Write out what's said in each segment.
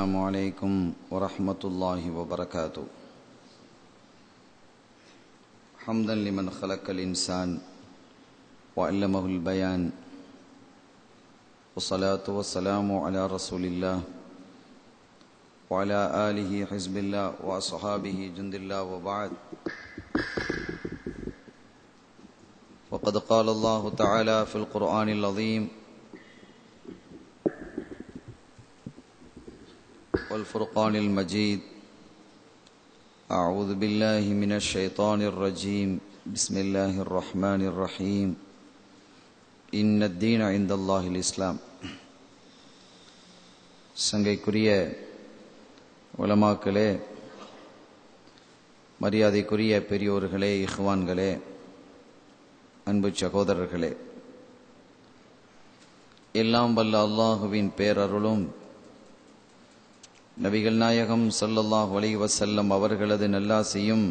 السلام عليكم ورحمة الله وبركاته. حمدا لمن خلق الإنسان وعلمه البيان، والصلاة والسلام على رسول الله وعلى آله حزب الله وأصحابه جند الله، وبعد. وقد قال الله تعالى في القرآن العظيم والفرقان المجيد: أعوذ بالله من الشيطان الرجيم، بسم الله الرحمن الرحيم، إن الدين عند الله الإسلام. சங்கைக்குரிய உலமாக்களே, மரியாதைக்குரிய பெரியோர்களே, இஹ்வான்களே, அன்பு சகோதரர்களே, எல்லாம் வல்ல அல்லாஹுவின் பேரருளும் நபிகள் நாயகம் ஸல்லல்லாஹு அலைஹி வஸல்லம் அவர்களது நல்லாசியும்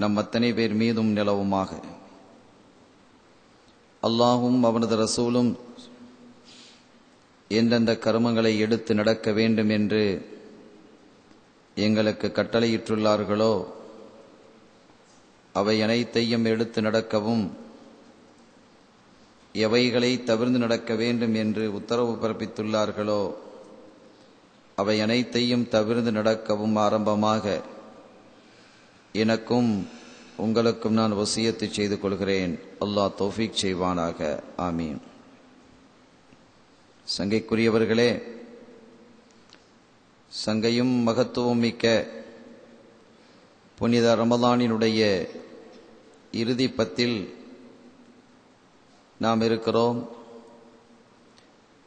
நம் அத்தனை பேர் மீதும் நிலவுமாக. அல்லாஹும் அவனது ரசூலும் எந்தெந்த கர்மங்களை எடுத்து நடக்க வேண்டும் என்று எங்களுக்கு கட்டளையிட்டுள்ளார்களோ அவை அனைத்தையும் எடுத்து நடக்கவும், எவைகளை தவிர்த்து நடக்க வேண்டும் என்று உத்தரவு பிறப்பித்துள்ளார்களோ அவை அனைத்தையும் தவிர்த்து நடக்கவும் ஆரம்பமாக எனக்கும் உங்களுக்கும் நான் வசியத்து செய்து கொள்கிறேன். அல்லாஹ் தௌஃபீக் செய்வானாக. ஆமீன். சங்கைக்குரியவர்களே, சங்கையும் மகத்துவம் மிக்க புனித ரமலானினுடைய இறுதி பத்தில் நாம் இருக்கிறோம்.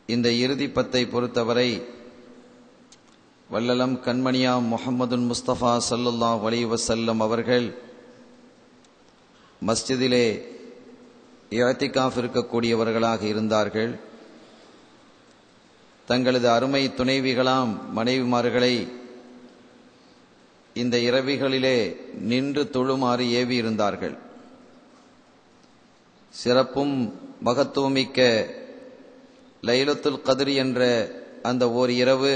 இந்த இறுதி பத்தை பொறுத்தவரை வல்லலம் கண்மணியாம் முஹம்மதுன் முஸ்தபா ஸல்லல்லாஹு அலைஹி வஸல்லம் அவர்கள் மஸ்ஜிதிலே இஅ்திகாஃப் இருக்கக்கூடியவர்களாக இருந்தார்கள். தங்களது அருமை துணைவிகளாம் மனைவிமார்களை இந்த இரவிகளிலே நின்று தொழுமாறு ஏவி இருந்தார்கள். சிறப்பும் மகத்துவமிக்க லைலத்துல் கத்ர் என்ற அந்த ஓர் இரவு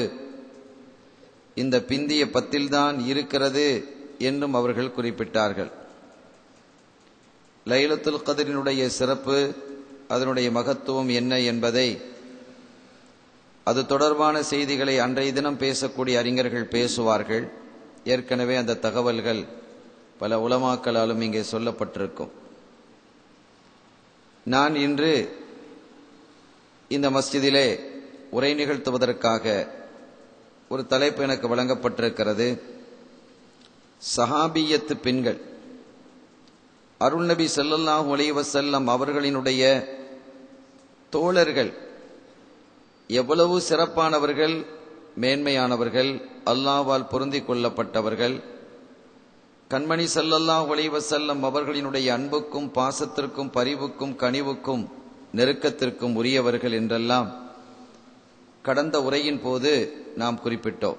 இந்த பிந்திய பத்தில்தான் இருக்கிறது என்றும் அவர்கள் குறிப்பிட்டார்கள். லைலத்துல் கத்ரினுடைய சிறப்பு, அதனுடைய மகத்துவம் என்ன என்பதை, அது தொடர்பான செய்திகளை அன்றைய தினம் பேசக்கூடிய அறிஞர்கள் பேசுவார்கள். ஏற்கனவே அந்த தகவல்கள் பல உலமாக்களாலும் இங்கே சொல்லப்பட்டிருக்கும். நான் இன்று இந்த மஸ்ஜிதிலே உரை நிகழ்த்துவதற்காக ஒரு தலைப்பு எனக்கு வழங்கப்பட்டிருக்கிறது. சஹாபியத்து பெண்கள். அருள் நபி ஸல்லல்லாஹு அலைஹி வஸல்லம் அவர்களினுடைய தோழர்கள் எவ்வளவு சிறப்பானவர்கள், மேன்மையானவர்கள், அல்லாஹ்வால் பொருந்திக் கொள்ளப்பட்டவர்கள், கண்மணி ஸல்லல்லாஹு அலைஹி வஸல்லம் அவர்களினுடைய அன்புக்கும் பாசத்திற்கும் பரிவுக்கும் கனிவுக்கும் நெருக்கத்திற்கும் உரியவர்கள் என்றெல்லாம் கடந்த உரையின் போது நாம் குறிப்பிட்டோம்.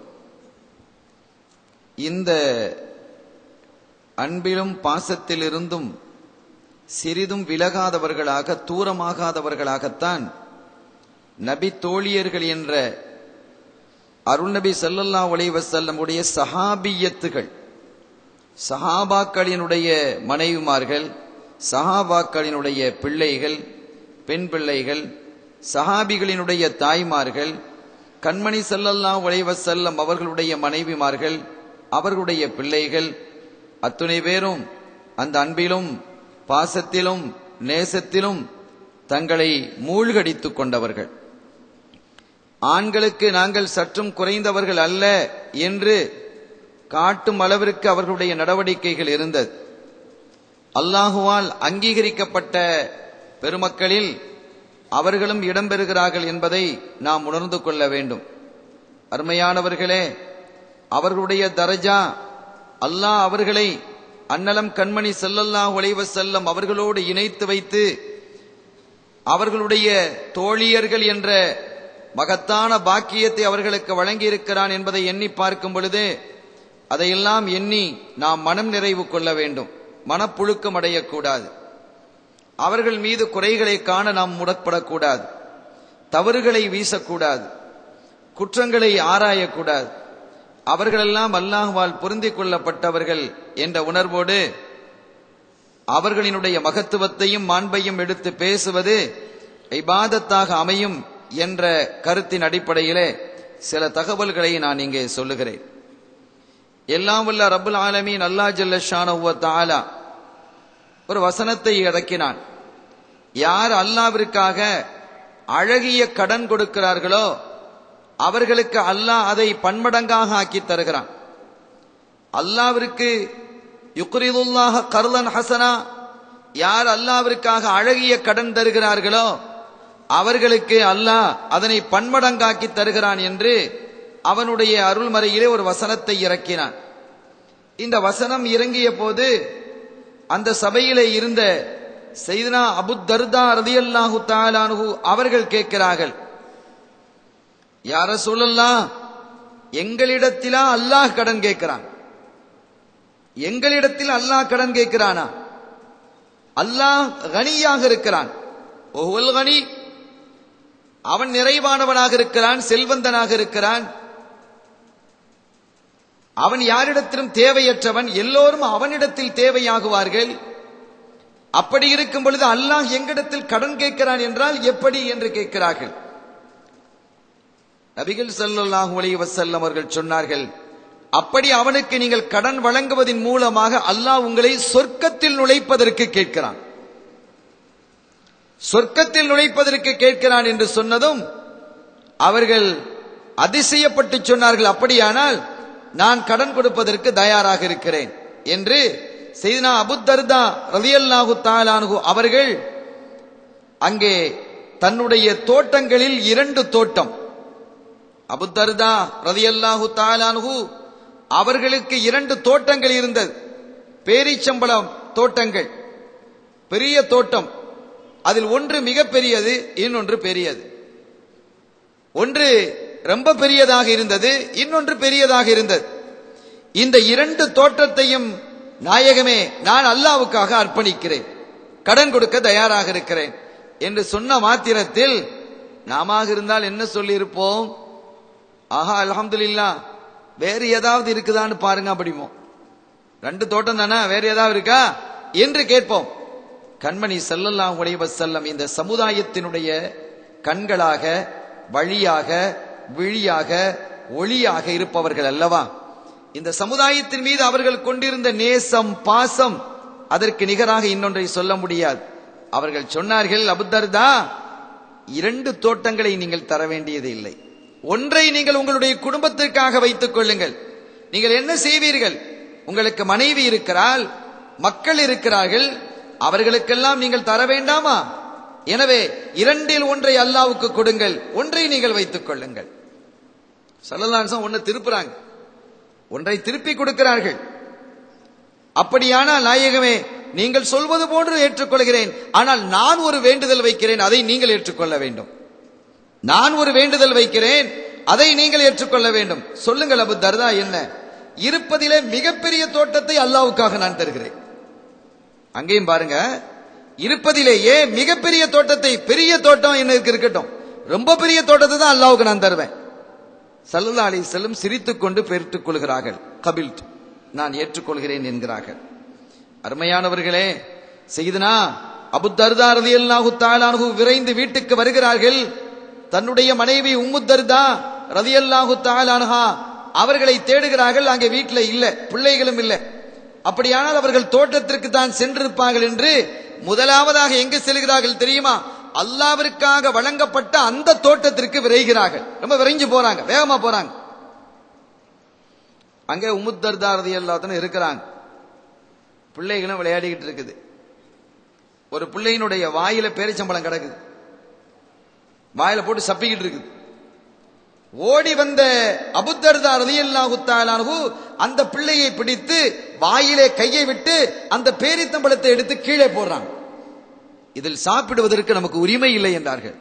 இந்த அன்பிலும் பாசத்திலிருந்தும் சிறிதும் விலகாதவர்களாக, தூரமாகாதவர்களாகத்தான் நபி தோழியர்கள் என்ற அருள் நபி ஸல்லல்லாஹு அலைஹி வஸல்லம் உடைய சஹாபியத்துகள், சஹாபாக்களினுடைய மனைவிமார்கள், சஹாபாக்களினுடைய பிள்ளைகள், பெண் பிள்ளைகள், சஹாபிகளினுடைய தாய்மார்கள், கண்மணி ஸல்லல்லாஹு அலைஹி வஸல்லம் அவர்களுடைய மனைவிமார்கள், அவர்களுடைய பிள்ளைகள், அத்துணை பேரும் அந்த அன்பிலும் பாசத்திலும் நேசத்திலும் தங்களை மூழ்கடித்துக் கொண்டவர்கள். ஆண்களுக்கு நாங்கள் சற்றும் குறைந்தவர்கள் அல்ல என்று காட்டும் அளவிற்கு அவர்களுடைய நடவடிக்கைகள் இருந்தது. அல்லாஹுவால் அங்கீகரிக்கப்பட்ட பெருமக்களில் அவர்களும் இடம்பெறுகிறார்கள் என்பதை நாம் உணர்ந்து கொள்ள வேண்டும். அருமையானவர்களே, அவர்களுடைய தரஜா, அல்லாஹ் அவர்களை அன்னலம் கண்மணி ஸல்லல்லாஹு அலைஹி வஸல்லம் அவர்களோடு இணைத்து வைத்து அவர்களுடைய தோழியர்கள் என்ற மகத்தான பாக்கியத்தை அவர்களுக்கு வழங்கியிருக்கிறான் என்பதை எண்ணி பார்க்கும் பொழுது அதையெல்லாம் எண்ணி நாம் மனம் நிறைவு கொள்ள வேண்டும், மனப்புழுக்கம் அடையக்கூடாது. அவர்கள் மீது குறைகளை காண நாம் முடப்படக்கூடாது, தவறுகளை வீசக்கூடாது. குற்றங்களை ஆராயக்கூடாது. அவர்களெல்லாம் அல்லாஹ்வால் பொருந்திக் கொள்ளப்பட்டவர்கள் என்ற உணர்வோடு அவர்களினுடைய மகத்துவத்தையும் மாண்பையும் எடுத்து பேசுவது இபாதத்தாக அமையும் என்ற கருத்தின் அடிப்படையிலே சில தகவல்களை நான் இங்கே சொல்லுகிறேன். எல்லாம் வல்ல ரப்புல் ஆலமீன் அல்லாஹ் ஜல்ல ஷானஹு வ தஆலா ஒரு வசனத்தை இறக்கினான். யார் அல்லாஹ்விற்காக அழகிய கடன் கொடுக்கிறார்களோ அவர்களுக்கு அல்லாஹ் அதை பன்மடங்காக ஆக்கி தருகிறான். அல்லாஹ்விற்கு யுக்ரிதுல்லாஹ கர்லன் ஹசனா, யார் அல்லாஹ்விற்காக அழகிய கடன் தருகிறார்களோ அவர்களுக்கு அல்லாஹ் அதனை பன்மடங்காக்கி தருகிறான் என்று அவனுடைய அருள்மறையிலே ஒரு வசனத்தை இறக்கினான். இந்த வசனம் இறங்கிய போது அந்த சபையிலே இருந்த சையதுனா அபூ தர்தா ரலியல்லாஹு தஆலா அன்ஹு அவர்கள் கேட்கிறார்கள், யா ரசூலல்லாஹ், எங்களிடத்திலா அல்லாஹ் கடன் கேட்கிறான்? எங்களிடத்தில் அல்லாஹ் கடன் கேட்கிறானா? அல்லாஹ் கனியாக இருக்கிறான். ஓஹுல் கனி, அவன் நிறைவானவனாக இருக்கிறான், செல்வந்தனாக இருக்கிறான். அவன் யாரிடத்திலும் தேவையற்றவன், எல்லோரும் அவனிடத்தில் தேவையாகுவார்கள். அப்படி இருக்கும் பொழுது அல்லாஹ் எங்களிடத்தில் கடன் கேட்கிறான் என்றால் எப்படி என்று கேட்கிறார்கள். நபிகள் ஸல்லல்லாஹு அலைஹி வஸல்லம் அவர்கள் சொன்னார்கள், அப்படி அவனுக்கு நீங்கள் கடன் வழங்குவதன் மூலமாக அல்லாஹ் உங்களை சொர்க்கத்தில் நுழைப்பதற்கு கேட்கிறான். சொர்க்கத்தில் நுழைப்பதற்கு கேட்கிறான் என்று சொன்னதும் அவர்கள் அதிசயப்பட்டு சொன்னார்கள், அப்படியானால் நான் கடன் கொடுப்பதற்கு தயாராக இருக்கிறேன் என்று சையதுனா அபூ தர்தா ரலியல்லாஹு தஆலா அன்ஹு அவர்கள் அங்கே தன்னுடைய தோட்டங்களில் 2 தோட்டம், அபூ தர்தா ரலியல்லாஹு தஆலா அன்ஹு அவர்களுக்கு 2 தோட்டங்கள் இருந்தது. பேரீச்சம்பழம் தோட்டங்கள், பெரிய தோட்டம். அதில் ஒன்று மிக பெரியது, இன்னொன்று பெரியது. ஒன்று ரொம்ப பெரியதாக இருந்தது, இன்னொன்று பெரியதாக இருந்தது. இந்த 2 தோட்டத்தையும் நாயகமே நான் அல்லாஹ்வுக்காக அர்ப்பணிக்கிறேன், கடன் கொடுக்க தயாராக இருக்கிறேன் என்று சொன்ன மாத்திரத்தில் நாம இருந்தால் என்ன சொல்லி இருப்போம்? ஆஹா அல்ஹம்துலில்லாஹ், வேறு ஏதாவது இருக்குதான்னு பாருங்க அப்படிமோ. 2 தோட்டம் தானே, வேற ஏதாவது இருக்கா என்று கேட்போம். கண்மணி ஸல்லல்லாஹு அலைஹி வஸல்லம் இந்த சமுதாயத்தினுடைய கண்களாக, வழியாக, விழியாக, ஒளியாக இருப்பவர்கள் அல்லவா? இந்த சமுதாயத்தின் மீது அவர்கள் கொண்டிருந்த நேசம், பாசம் அதற்கு நிகராக இன்னொன்றை சொல்ல முடியாது. அவர்கள் சொன்னார்கள், அபூ தர்தா, 2 தோட்டங்களை நீங்கள் தர வேண்டியது இல்லை, ஒன்றை நீங்கள் உங்களுடைய குடும்பத்திற்காக வைத்துக் கொள்ளுங்கள். நீங்கள் என்ன செய்வீர்கள்? உங்களுக்கு மனைவி இருக்கிறாள், மக்கள் இருக்கிறார்கள், அவர்களுக்கெல்லாம் நீங்கள் தர வேண்டாமா? எனவே 2இல் ஒன்றை அல்லாஹ்வுக்கு கொடுங்கள், ஒன்றை நீங்கள் வைத்துக் கொள்ளுங்கள். ஸல்லல்லாஹு அலைஹி வஸல்லம் ஒன்றை திருப்புறாங்க, ஒன்றை திருப்பி கொடுக்கிறார்கள். அப்படியானால் நாயகமே, நீங்கள் சொல்வது போன்று ஏற்றுக்கொள்கிறேன், ஆனால் நான் ஒரு வேண்டுதல் வைக்கிறேன், அதை நீங்கள் ஏற்றுக்கொள்ள வேண்டும். நான் ஒரு வேண்டுதல் வைக்கிறேன், அதை நீங்கள் ஏற்றுக்கொள்ள வேண்டும். சொல்லுங்கள் அபூ தர்தா, என்ன? இருப்பதிலே மிகப்பெரிய தோட்டத்தை அல்லாஹ்வுக்காக நான் தருகிறேன். அங்கேயும் பாருங்க, இருப்பதிலேயே மிகப்பெரிய தோட்டத்தை, பெரிய தோட்டம் என்ன இருக்கட்டும், ரொம்ப பெரிய தோட்டத்தை தான் அல்லாஹ்வுக்கு நான் தருவேன். ஸல்லல்லாஹு அலைஹி வஸல்லம் சிரித்துக்கொண்டு பெற்றுக் கொள்கிறார்கள். கபில்ட், நான் ஏற்றுக்கொள்கிறேன் என்கிறார்கள். அருமையானவர்களே, சையதுனா அபூ தர்தா ரலியல்லாஹு தஆலா அன்ஹு விரைந்து வீட்டுக்கு வருகிறார்கள். தன்னுடைய மனைவி உம்மு தர்தா ரலியல்லாஹு தஆலா அன்ஹா அவர்களை தேடுகிறார்கள். அங்கே வீட்டில் இல்ல, பிள்ளைகளும் இல்லை. அப்படியானால் அவர்கள் தோட்டத்திற்கு தான் சென்றிருப்பார்கள் என்று முதலாவதாக எங்கு செல்கிறார்கள் தெரியுமா? அல்லாஹ்விற்காக வழங்கப்பட்ட அந்த தோட்டத்திற்கு விரைகிறார்கள். ரொம்ப விரைஞ்சு போறாங்க, வேகமா போறாங்க. அங்கே உம்மு தர்தா ரலியல்லாஹு அன்ஹா இருக்கிறாங்க. பிள்ளைகளும் விளையாடிக்கிட்டு இருக்குது. ஒரு பிள்ளையினுடைய வாயில பேரிச்சம்பழம் கிடக்குது, வாயில போட்டு சப்பிக்கிட்டு இருக்குது. ஓடி வந்த அபூ தர்தா ரலியல்லாஹு தஆலா அன்ஹு அந்த பிள்ளையை பிடித்து வாயிலே கையை விட்டு அந்த பேரித்தம்பழத்தை எடுத்து கீழே போடுறாங்க. இதில் சாப்பிடுவதற்கு நமக்கு உரிமை இல்லை என்றார்கள்.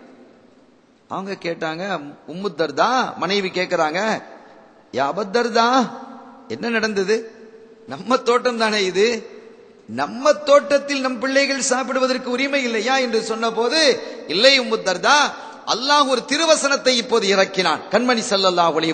அவங்க கேட்டாங்க, உம்மு தர்தா மனைவி கேட்கிறாங்க, யா அபூ தர்தா, என்ன நடந்தது? நம்ம தோட்டம் தானே இது, நம்ம தோட்டத்தில் நம் பிள்ளைகள் சாப்பிடுவதற்கு உரிமை இல்லையா என்று சொன்ன போது, இல்லை உம்மு தர்தா, அல்லாஹ் ஒரு திருவசனத்தை இப்போது இறக்கினான். கண்மணி ஸல்லல்லாஹு அலைஹி